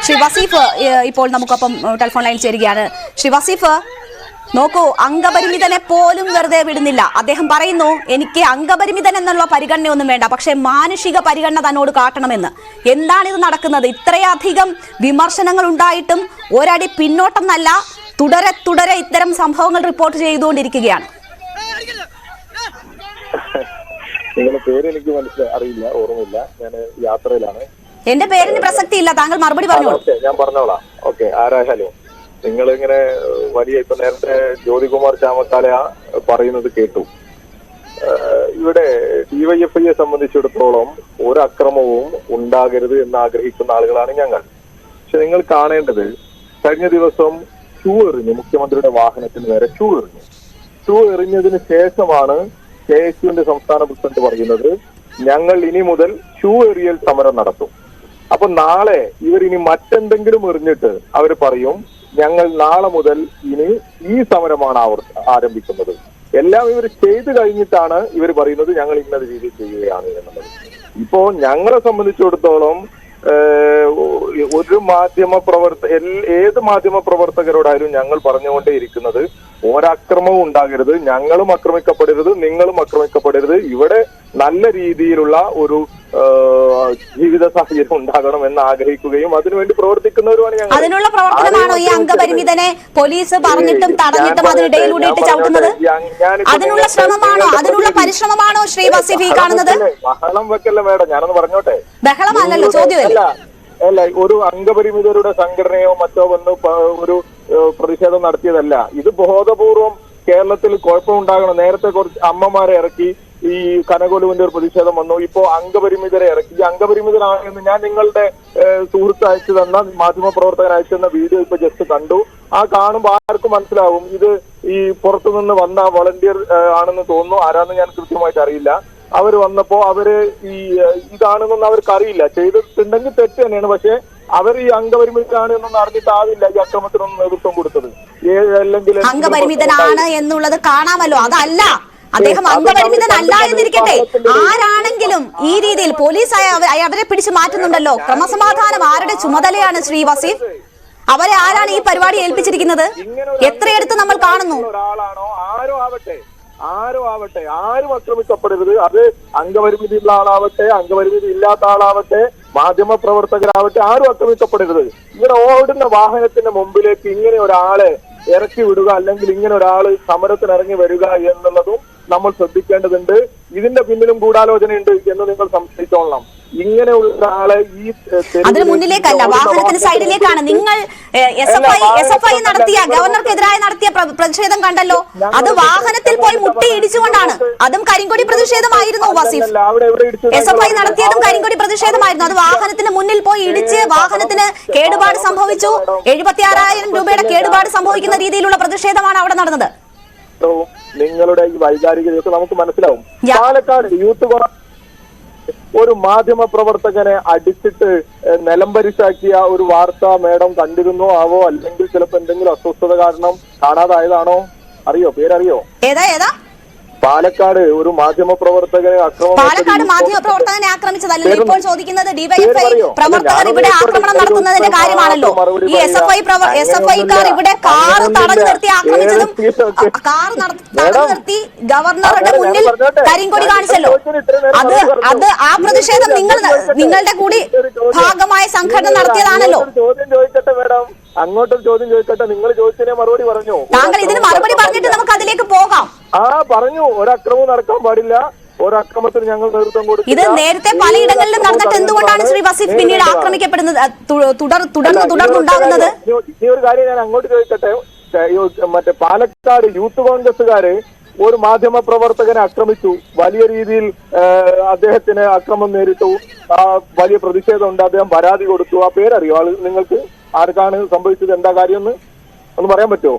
ശ്രീ വസീഫ് ഇപ്പോൾ നമുക്കൊപ്പം telephone line ചേരുകയാണ്. ശ്രീ വസീഫ്, നോക്കൂ, അംഗപരിമിതനെ പോലും വെറുതെ വിടുന്നില്ല. അദ്ദേഹം പറയുന്നു, എനിക്ക് അംഗപരിമിതൻ എന്നുള്ള പരിഗണനയൊന്നും വേണ്ട, പക്ഷേ മാനുഷിക പരിഗണന തന്നോട് കാട്ടണമെന്ന്. എന്താണിത് നടക്കുന്നത്? ഇത്രയധികം വിമർശനങ്ങൾ ഉണ്ടായിട്ടും ഒരടി പിന്നോട്ടെന്നല്ല, തുടരെ തുടരെ ഇത്തരം സംഭവങ്ങൾ റിപ്പോർട്ട് ചെയ്തുകൊണ്ടിരിക്കുകയാണ്. നിങ്ങളുടെ പേര് എനിക്ക് അറിയില്ല, ഓർമ്മയില്ല. ഞാൻ യാത്രയിലാണ്. എന്റെ പേരിന് പ്രസക്തിയില്ല, താങ്കൾ മറുപടി പറഞ്ഞോളൂ. ഞാൻ പറഞ്ഞോളാം. ഓക്കെ, ആരായാലും നിങ്ങൾ ഇങ്ങനെ വലിയ ഇപ്പൊ നേരത്തെ ജ്യോതികുമാർ ചാമക്കാല പറയുന്നത് കേട്ടു. ഇവിടെ ഡിവൈഎഫ്ഐയെ സംബന്ധിച്ചിടത്തോളം ഒരു അക്രമവും ഉണ്ടാകരുത് എന്ന് ആഗ്രഹിക്കുന്ന ആളുകളാണ് ഞങ്ങൾ. പക്ഷെ നിങ്ങൾ കാണേണ്ടത്, കഴിഞ്ഞ ദിവസം ഷൂ എറിഞ്ഞു, മുഖ്യമന്ത്രിയുടെ വാഹനത്തിന് നേരെ ഷൂ എറിഞ്ഞതിന് ശേഷമാണ് KSUവിന്റെ സംസ്ഥാന പ്രസിഡന്റ് പറയുന്നത്, ഞങ്ങൾ ഇനി മുതൽ ഷൂ എറിയൽ സമരം നടത്തും. അപ്പൊ നാളെ ഇവരിനി മറ്റെന്തെങ്കിലും എറിഞ്ഞിട്ട് അവർ പറയും, ഞങ്ങൾ നാളെ മുതൽ ഇനി ഈ സമരമാണ് ആരംഭിക്കുന്നത്. എല്ലാം ഇവർ ചെയ്തു കഴിഞ്ഞിട്ടാണ് ഇവർ പറയുന്നത് ഞങ്ങൾ ഇന്നത് രീതിയിൽ ചെയ്യുകയാണ് എന്നുള്ളത്. ഇപ്പോ ഞങ്ങളെ സംബന്ധിച്ചിടത്തോളം ഒരു ഏത് മാധ്യമ പ്രവർത്തകരോടായാലും ഞങ്ങൾ പറഞ്ഞുകൊണ്ടേയിരിക്കുന്നത്, ഒരക്രമവും ഉണ്ടാകരുത്, ഞങ്ങളും ആക്രമിക്കപ്പെടരുത്, നിങ്ങളും ആക്രമിക്കപ്പെടരുത്, ഇവിടെ നല്ല രീതിയിലുള്ള ഒരു ജീവിത സാഹചര്യം ഉണ്ടാകണം എന്ന് ആഗ്രഹിക്കുകയും അതിനുവേണ്ടി പ്രവർത്തിക്കുന്നവരുമാണ് ഞങ്ങൾ. അതിനുള്ള പ്രവർത്തനമാണോ ഈ അംഗപരിമിതനെ പോലീസ് പറഞ്ഞിട്ടും തടഞ്ഞിട്ടും അതിനിടയിലൂടെ ഇട്ട് ചവിട്ടുന്നത്? അതിനുള്ള ശ്രമമാണോ, അതിനുള്ള പരിശ്രമമാണോ ശ്രീ വസീഫ് കാണുന്നത്? ബഹളം വെക്കല്ല മേഡം, ഞാനൊന്ന് പറഞ്ഞോട്ടെ. ബഹളമല്ലല്ലോ, ചോദ്യമല്ല. അല്ല, ഒരു അംഗപരിമിതരുടെ സംഘടനയോ മറ്റോ വന്ന് ഒരു പ്രതിഷേധം നടത്തിയതല്ല. ഇത് ബോധപൂർവം കേരളത്തിൽ കുഴപ്പമുണ്ടാകണം. നേരത്തെ കുറച്ച് അമ്മമാരെ ഇറക്കി ഈ കനകോലുവിന്റെ ഒരു പ്രതിഷേധം വന്നു. ഇപ്പോ അംഗപരിമിതരെ ഇറക്കി. ഈ അംഗപരിമിതരാണെന്ന് ഞാൻ നിങ്ങളുടെ സുഹൃത്ത് അയച്ചു തന്ന, മാധ്യമ പ്രവർത്തകർ അയച്ചു തന്ന വീഡിയോ ഇപ്പൊ ജസ്റ്റ് കണ്ടു. ആ കാണുമ്പോൾ ആർക്കും മനസ്സിലാവും ഇത് ഈ പുറത്തുനിന്ന് വന്ന വോളണ്ടിയർ ആണെന്ന് തോന്നുന്നു. ആരാന്ന് ഞാൻ കൃത്യമായിട്ട് അറിയില്ല. അവർ വന്നപ്പോ അവര് ഇതാണെന്നൊന്നും അവർക്ക് അറിയില്ല. ചെയ്തിട്ടുണ്ടെങ്കിൽ തെറ്റ് തന്നെയാണ്. പക്ഷെ അവർ ഈ അംഗപരിമിതനാണ് എന്നൊന്നും അറിഞ്ഞിട്ടാവില്ല ഈ അക്രമത്തിനൊന്നും നേതൃത്വം കൊടുത്തത്. അല്ലെങ്കിൽ അംഗപരിമിതനാണ് എന്നുള്ളത് കാണാമല്ലോ, അതല്ല അദ്ദേഹം അംഗപരിമിതനല്ല എന്നിരിക്കട്ടെ. ആരാണെങ്കിലും ഈ രീതിയിൽ പോലീസ് അവരെ പിടിച്ചു മാറ്റുന്നുണ്ടല്ലോ. ക്രമസമാധാനം ആരുടെ ചുമതലയാണ് ശ്രീ വസീഫ്? അവരെ ആരാണ് ഈ പരിപാടി ഏൽപ്പിച്ചിരിക്കുന്നത്? എത്രയെടുത്ത് നമ്മൾ കാണുന്നു. ആരോ ആവട്ടെ, ആരും ആക്രമിക്കപ്പെടരുത്. അത് അംഗപരിമിതി ഉള്ള ആളാവട്ടെ, അംഗപരിമിതി ഇല്ലാത്ത ആളാവട്ടെ, മാധ്യമ പ്രവർത്തകരാവട്ടെ, ആരും ആക്രമിക്കപ്പെടരുത്. ഇങ്ങനെ ഓടുന്ന വാഹനത്തിന്റെ മുമ്പിലേക്ക് ഇങ്ങനെ ഒരാളെ ഇറക്കി വിടുക, അല്ലെങ്കിൽ ഇങ്ങനെ ഒരാള് സമരത്തിന് ഇറങ്ങി വരിക എന്നുള്ളതും നമ്മൾ ശ്രദ്ധിക്കേണ്ടതുണ്ട്. ഇതിന്റെ പിന്നിലും ഗൂഢാലോചനയുണ്ട് എന്ന് നിങ്ങൾ സംശയിച്ചോളണം. ഇങ്ങനെയുള്ള ഒരാളെ ഈ അതിന് മുന്നിലേക്കല്ല, വാഹനത്തിന് സൈഡിലേക്കാണ്. നിങ്ങൾ SFI നടത്തിയ, ഗവർണർക്കെതിരായി നടത്തിയ പ്രതിഷേധം കണ്ടല്ലോ. അത് വാഹനത്തിൽ പോയി മുട്ടി ഇടിച്ചുകൊണ്ടാണ്. അതും കരിങ്കൊടി പ്രതിഷേധമായിരുന്നു വസീഫ്. SFI നടത്തിയതും കരിങ്കൊടി പ്രതിഷേധമായിരുന്നു. അത് വാഹനത്തിന് മുന്നിൽ പോയി ഇടിച്ച് വാഹനത്തിന് കേടുപാട് സംഭവിച്ചു. 76,000 രൂപയുടെ കേടുപാട് സംഭവിക്കുന്ന രീതിയിലുള്ള പ്രതിഷേധമാണ് അവിടെ നടന്നത്. നിങ്ങളുടെ ഈ വൈകാരികതയൊക്കെ നമുക്ക് മനസ്സിലാവും. പാലക്കാട് യൂത്ത് ഒരു മാധ്യമ പ്രവർത്തകനെ അടിച്ചിട്ട് നിലംപരിശാക്കിയ ഒരു വാർത്ത മേഡം കണ്ടിരുന്നോ ആവോ? അല്ലെങ്കിൽ ചിലപ്പോ എന്തെങ്കിലും അസ്വസ്ഥത കാരണം കാണാതായതാണോ? അറിയോ? പേരറിയോ? ഏതാ? പാലക്കാട് ഒരു മാധ്യമ പ്രവർത്തകനെ പാലക്കാട് മാധ്യമ പ്രവർത്തകനെ ആക്രമിച്ചതല്ലോ ഇപ്പോൾ ചോദിക്കുന്നത്. ഡിവൈഎഫ്ഐ പ്രവർത്തകർ ഇവിടെ ആക്രമണം നടത്തുന്നതിന്റെ കാര്യമാണല്ലോ. ഈ SFIക്കാർ ഇവിടെ കാർ തടഞ്ഞു നിർത്തി ആക്രമിച്ചതും, കാർ തടഞ്ഞു നിർത്തി ഗവർണറുടെ മുന്നിൽ കരിങ്കൊടി കാണിച്ചല്ലോ. അത് ആ പ്രതിഷേധം നിങ്ങളുടെ കൂടി ഭാഗമായ സംഘടന നടത്തിയതാണല്ലോ. ചോദ്യം ചോദിക്കട്ടെ മേഡം, അങ്ങോട്ടൊരു ചോദ്യം ചോദിക്കട്ടെ. നിങ്ങൾ ചോദിച്ചതിനെ മറുപടി പറഞ്ഞു. താങ്കൾ ഇതിന് മറുപടി പറഞ്ഞിട്ട് നമുക്ക് അതിലേക്ക് പോകാം. പറഞ്ഞു. ഒരക്രമവും നടക്കാൻ പാടില്ല, ഒരക്രമത്തിന് ഞങ്ങൾ നേതൃത്വം കൊടുക്കും. ഇത് നേരത്തെ പലയിടങ്ങളിലും നടന്നിട്ട് എന്തുകൊണ്ടാണ് ശ്രീ വസീഫ് പിന്നീട് ആക്രമിക്കപ്പെടുന്നത്, തുടർന്നുണ്ടാകുന്നത്? ഈ ഒരു കാര്യം ഞാൻ അങ്ങോട്ട് ചോദിക്കട്ടെ. മറ്റേ പാലക്കാട് യൂത്ത് കോൺഗ്രസുകാര് ഒരു മാധ്യമ പ്രവർത്തകനെ ആക്രമിച്ചു. വലിയ രീതിയിൽ അദ്ദേഹത്തിന് അക്രമം നേരിട്ടു. വലിയ പ്രതിഷേധമുണ്ട്. അദ്ദേഹം പരാതി കൊടുത്തു. ആ പേരറിയോ നിങ്ങൾക്ക്? ആർക്കാണ് സംഭവിച്ചത്? എന്താ കാര്യം ഒന്ന് പറയാൻ പറ്റുമോ?